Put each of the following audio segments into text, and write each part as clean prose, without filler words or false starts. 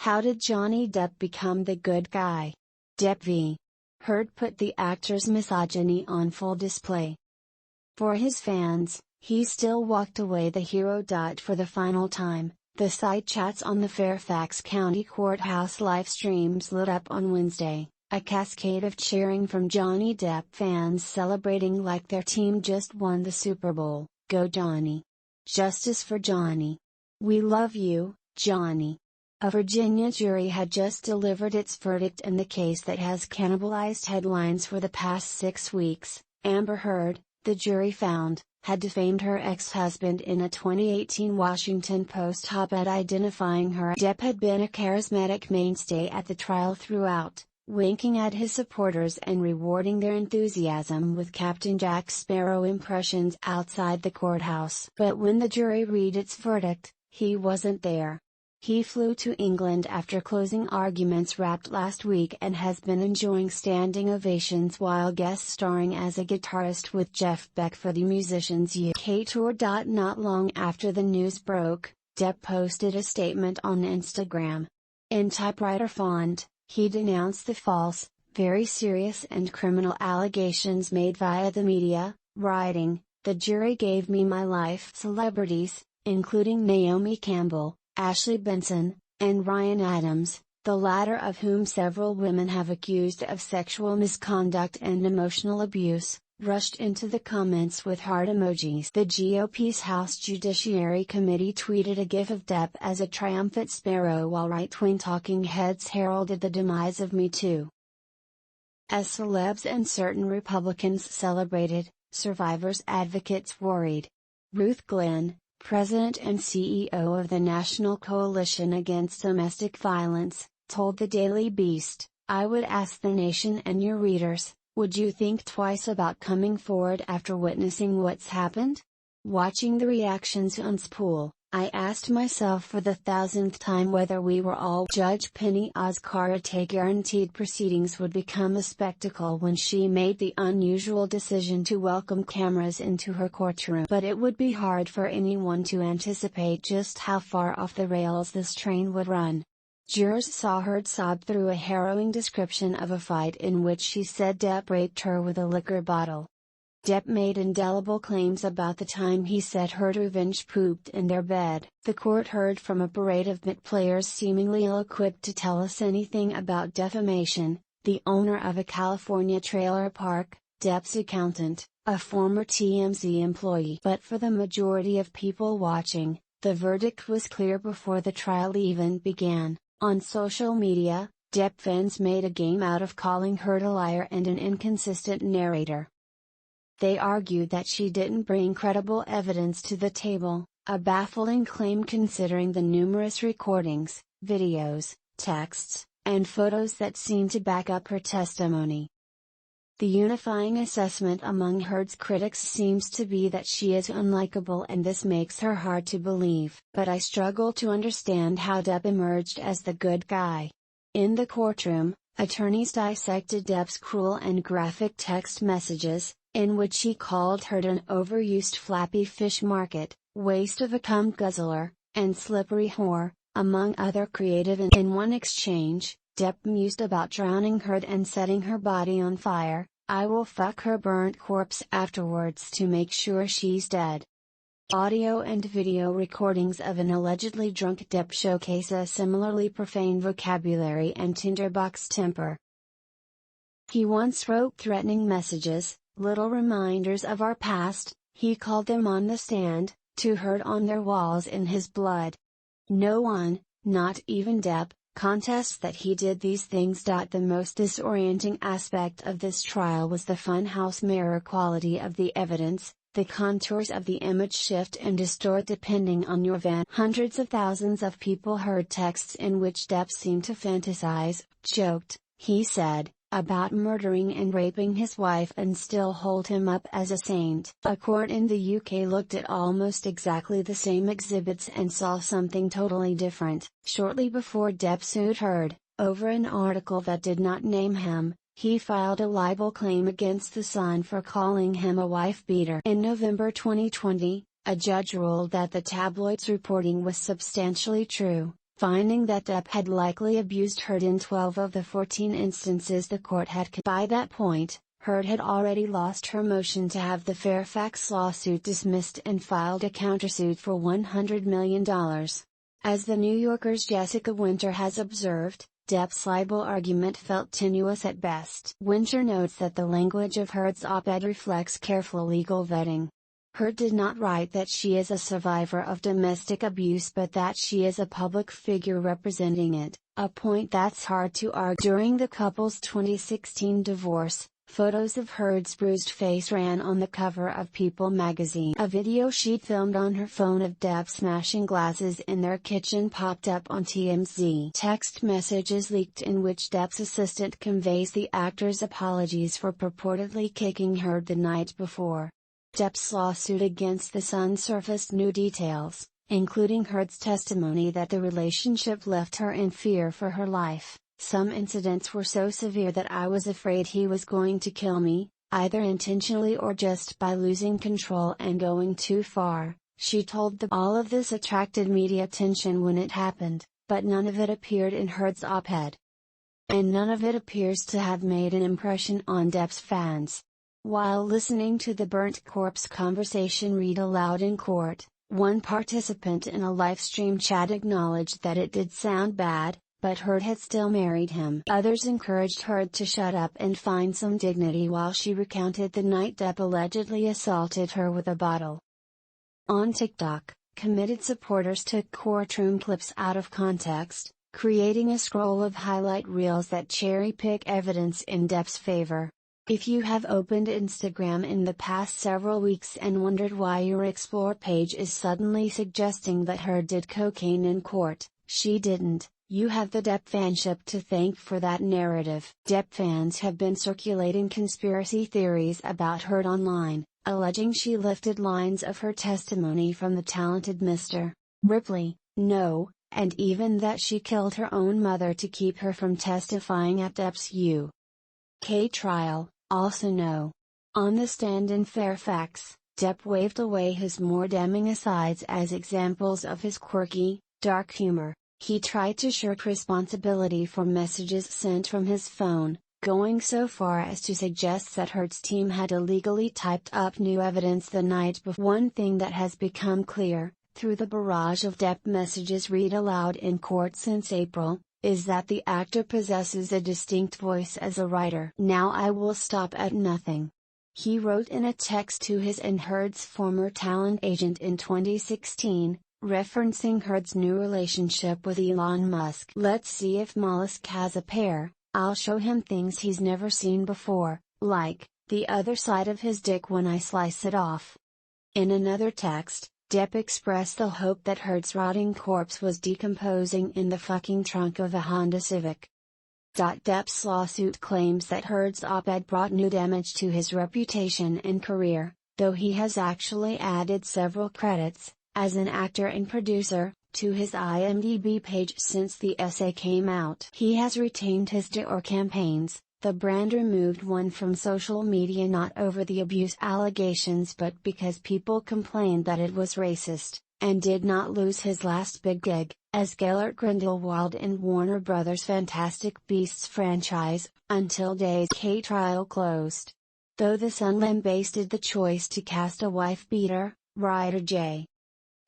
How did Johnny Depp become the good guy? Depp v. Heard put the actor's misogyny on full display. For his fans, he still walked away the hero. For the final time, the site chats on the Fairfax County Courthouse live streams lit up on Wednesday, a cascade of cheering from Johnny Depp fans celebrating like their team just won the Super Bowl. Go Johnny! Justice for Johnny! We love you, Johnny! A Virginia jury had just delivered its verdict in the case that has cannibalized headlines for the past 6 weeks. Amber Heard, the jury found, had defamed her ex-husband in a 2018 Washington Post op-ed identifying her. Depp had been a charismatic mainstay at the trial throughout, winking at his supporters and rewarding their enthusiasm with Captain Jack Sparrow impressions outside the courthouse. But when the jury read its verdict, he wasn't there. He flew to England after closing arguments wrapped last week and has been enjoying standing ovations while guest starring as a guitarist with Jeff Beck for the musician's UK tour. Not long after the news broke, Depp posted a statement on Instagram. In typewriter font, he denounced the false, very serious and criminal allegations made via the media, writing, "The jury gave me my life." Celebrities, including Naomi Campbell, Ashley Benson, and Ryan Adams, the latter of whom several women have accused of sexual misconduct and emotional abuse, rushed into the comments with heart emojis. The GOP's House Judiciary Committee tweeted a gif of Depp as a triumphant sparrow while right-wing talking heads heralded the demise of Me Too. As celebs and certain Republicans celebrated, survivors' advocates worried. Ruth Glenn, President and CEO of the National Coalition Against Domestic Violence, told the Daily Beast, "I would ask the nation and your readers, would you think twice about coming forward after witnessing what's happened? Watching the reactions unspool, I asked myself for the 1000th time whether we were all." Judge Penny Ozcarate guaranteed proceedings would become a spectacle when she made the unusual decision to welcome cameras into her courtroom. But it would be hard for anyone to anticipate just how far off the rails this train would run. Jurors saw Heard sob through a harrowing description of a fight in which she said Depp raped her with a liquor bottle. Depp made indelible claims about the time he said Heard revenge pooped in their bed. The court heard from a parade of bit players seemingly ill-equipped to tell us anything about defamation, the owner of a California trailer park, Depp's accountant, a former TMZ employee. But for the majority of people watching, the verdict was clear before the trial even began. On social media, Depp fans made a game out of calling Heard a liar and an inconsistent narrator. They argued that she didn't bring credible evidence to the table, a baffling claim considering the numerous recordings, videos, texts, and photos that seemed to back up her testimony. The unifying assessment among Heard's critics seems to be that she is unlikable and this makes her hard to believe. But I struggle to understand how Depp emerged as the good guy. In the courtroom, attorneys dissected Depp's cruel and graphic text messages, in which he called Heard an overused flappy fish market, waste of a cum guzzler, and slippery whore, among other creative. In one exchange, Depp mused about drowning Heard and setting her body on fire. "I will fuck her burnt corpse afterwards to make sure she's dead." Audio and video recordings of an allegedly drunk Depp showcase a similarly profane vocabulary and tinderbox temper. He once wrote threatening messages, little reminders of our past, he called them on the stand, to Heard on their walls in his blood. No one, not even Depp, contests that he did these things. The most disorienting aspect of this trial was the funhouse mirror quality of the evidence. The contours of the image shift and distort depending on your van. Hundreds of thousands of people heard texts in which Depp seemed to fantasize, joked, he said, about murdering and raping his wife and still hold him up as a saint. A court in the UK looked at almost exactly the same exhibits and saw something totally different. Shortly before Depp sued Heard, over an article that did not name him, he filed a libel claim against The Sun for calling him a wife-beater. In November 2020, a judge ruled that the tabloid's reporting was substantially true, finding that Depp had likely abused Heard in 12 of the 14 instances the court had. By that point, Heard had already lost her motion to have the Fairfax lawsuit dismissed and filed a countersuit for $100 million. As the New Yorker's Jessica Winter has observed, Depp's libel argument felt tenuous at best. Winter notes that the language of Heard's op-ed reflects careful legal vetting. Heard did not write that she is a survivor of domestic abuse but that she is a public figure representing it, a point that's hard to argue. During the couple's 2016 divorce, photos of Heard's bruised face ran on the cover of People magazine. A video she'd filmed on her phone of Depp smashing glasses in their kitchen popped up on TMZ. Text messages leaked in which Depp's assistant conveys the actor's apologies for purportedly kicking Heard the night before. Depp's lawsuit against The Sun surfaced new details, including Heard's testimony that the relationship left her in fear for her life. Some incidents were so severe that I was afraid he was going to kill me, either intentionally or just by losing control and going too far, she told the. All of this attracted media attention when it happened, but none of it appeared in Heard's op-ed. And none of it appears to have made an impression on Depp's fans. While listening to the burnt corpse conversation read aloud in court, one participant in a livestream chat acknowledged that it did sound bad, but Heard had still married him. Others encouraged Heard to shut up and find some dignity while she recounted the night Depp allegedly assaulted her with a bottle. On TikTok, committed supporters took courtroom clips out of context, creating a scroll of highlight reels that cherry-pick evidence in Depp's favor. If you have opened Instagram in the past several weeks and wondered why your Explore page is suddenly suggesting that Heard did cocaine in court, she didn't. You have the Depp fanship to thank for that narrative. Depp fans have been circulating conspiracy theories about Heard online, alleging she lifted lines of her testimony from the talented Mr. Ripley, No, and even that she killed her own mother to keep her from testifying at Depp's UK trial, also No. On the stand in Fairfax, Depp waved away his more damning asides as examples of his quirky, dark humor. He tried to shirk responsibility for messages sent from his phone, going so far as to suggest that Heard's team had illegally typed up new evidence the night before. One thing that has become clear, through the barrage of Depp messages read aloud in court since April, is that the actor possesses a distinct voice as a writer. Now I will stop at nothing. He wrote in a text to his and Heard's former talent agent in 2016, referencing Heard's new relationship with Elon Musk. Let's see if Mollusk has a pair, I'll show him things he's never seen before, like, the other side of his dick when I slice it off. In another text, Depp expressed the hope that Heard's rotting corpse was decomposing in the fucking trunk of a Honda Civic. Depp's lawsuit claims that Heard's op-ed brought new damage to his reputation and career, though he has actually added several credits, as an actor and producer, to his IMDb page since the essay came out. He has retained his Dior campaigns. The brand removed one from social media not over the abuse allegations but because people complained that it was racist, and did not lose his last big gig, as Gellert Grindelwald in Warner Bros. Fantastic Beasts franchise, until Day's K trial closed. Though The Sun lambasted the choice to cast a wife-beater, writer J.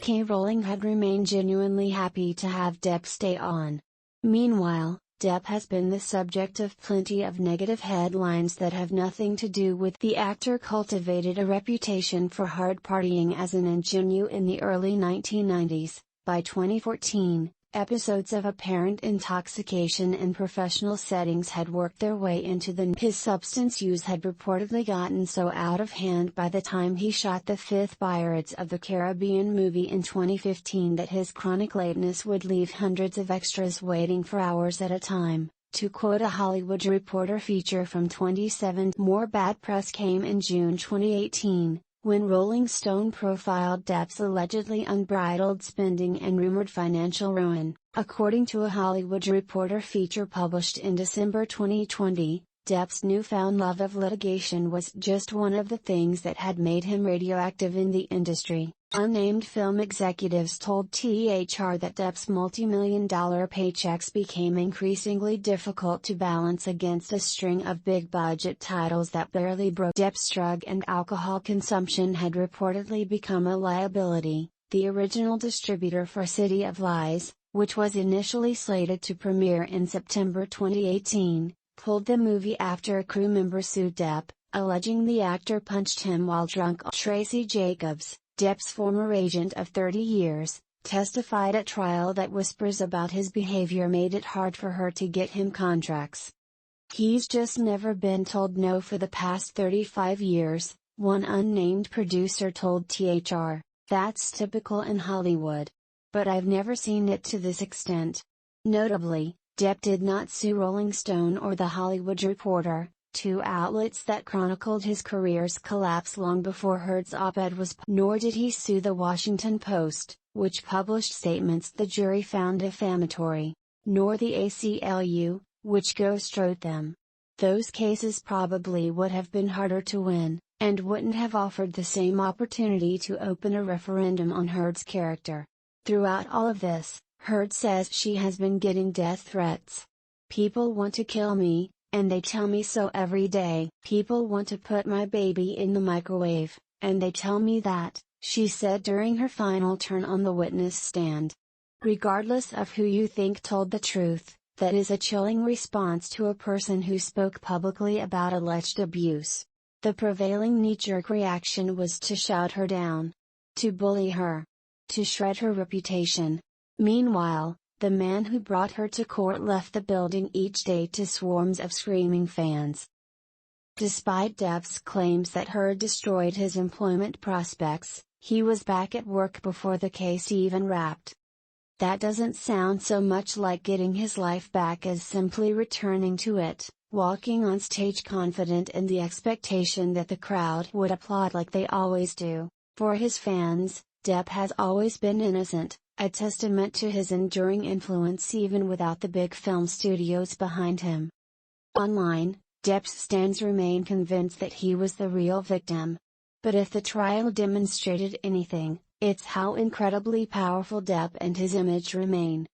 K. Rowling had remained genuinely happy to have Depp stay on. Meanwhile, Depp has been the subject of plenty of negative headlines that have nothing to do with the actor. Cultivated a reputation for hard partying as an ingenue in the early 1990s. By 2014, episodes of apparent intoxication in professional settings had worked their way into his substance use had reportedly gotten so out of hand by the time he shot the fifth Pirates of the Caribbean movie in 2015 that his chronic lateness would leave hundreds of extras waiting for hours at a time. To quote a Hollywood Reporter feature from 2017, more bad press came in June 2018. When Rolling Stone profiled Depp's allegedly unbridled spending and rumored financial ruin. According to a Hollywood Reporter feature published in December 2020, Depp's newfound love of litigation was just one of the things that had made him radioactive in the industry. Unnamed film executives told THR that Depp's multi-million-dollar paychecks became increasingly difficult to balance against a string of big-budget titles that barely broke. Depp's drug and alcohol consumption had reportedly become a liability. The original distributor for City of Lies, which was initially slated to premiere in September 2018, pulled the movie after a crew member sued Depp, alleging the actor punched him while drunk. Tracy Jacobs, Depp's former agent of 30 years, testified at trial that whispers about his behavior made it hard for her to get him contracts. "He's just never been told no for the past 35 years, one unnamed producer told THR. That's typical in Hollywood. But I've never seen it to this extent." Notably, Depp did not sue Rolling Stone or The Hollywood Reporter, two outlets that chronicled his career's collapse long before Heard's op-ed was nor did he sue The Washington Post, which published statements the jury found defamatory, nor the ACLU, which ghostwrote them. Those cases probably would have been harder to win, and wouldn't have offered the same opportunity to open a referendum on Heard's character. Throughout all of this, Heard says she has been getting death threats. "People want to kill me, and they tell me so every day. People want to put my baby in the microwave, and they tell me that," she said during her final turn on the witness stand. Regardless of who you think told the truth, that is a chilling response to a person who spoke publicly about alleged abuse. The prevailing knee-jerk reaction was to shout her down, to bully her, to shred her reputation. Meanwhile, the man who brought her to court left the building each day to swarms of screaming fans. Despite Depp's claims that Heard destroyed his employment prospects, he was back at work before the case even wrapped. That doesn't sound so much like getting his life back as simply returning to it, walking on stage confident in the expectation that the crowd would applaud like they always do. For his fans, Depp has always been innocent, a testament to his enduring influence even without the big film studios behind him. Online, Depp's stans remain convinced that he was the real victim. But if the trial demonstrated anything, it's how incredibly powerful Depp and his image remain.